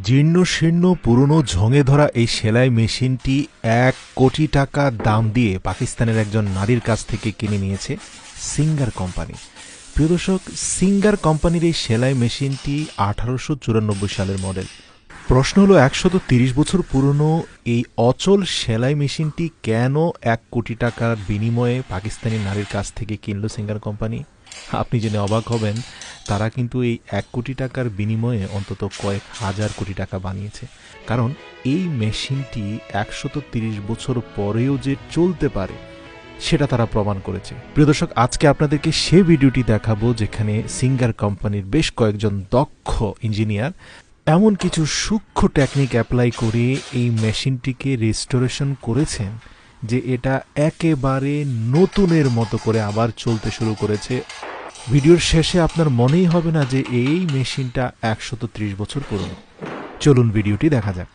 জীর্ণশীর্ণ পুরনো ঝঙে ধরা এই সেলাই মেশিনটি ১ কোটি টাকা দাম দিয়ে পাকিস্তানের একজন নারীর কাছ থেকে কিনে নিয়েছে সিঙ্গার কোম্পানি। প্রিয় দর্শক, সিঙ্গার কোম্পানির এই সেলাই মেশিনটি ১৮৯৪ সালের মডেল। প্রশ্ন হলো ১৩০ বছর পুরনো এই অচল সেলাই মেশিনটি কেন ১ কোটি টাকার বিনিময়ে পাকিস্তানি নারীর কাছ থেকে কিনলো সিঙ্গার কোম্পানি? আপনি জেনে অবাক হবেন, তারা কিন্তু এই ১ কোটি টাকার বিনিময়ে অন্তত কয়েক হাজার কোটি টাকা বানিয়েছে। কারণ এই মেশিনটি ১৩০ বছর পরেও যে চলতে পারে সেটা তারা প্রমাণ করেছে। প্রিয় দর্শক, আজকে আপনাদেরকে সে ভিডিওটি দেখাবো যেখানে সিঙ্গার কোম্পানির বেশ কয়েকজন দক্ষ ইঞ্জিনিয়ার এমন কিছু সূক্ষ্ম টেকনিক অ্যাপ্লাই করে এই মেশিনটিকে রেস্টোরেশন করেছেন যে এটা একেবারে নতুনের মতো করে আবার চলতে শুরু করেছে। ভিডিওর শেষে আপনার মনেই হবে না যে এই মেশিনটা ১৩০ বছর পুরনো। চলুন ভিডিওটি দেখা যাক।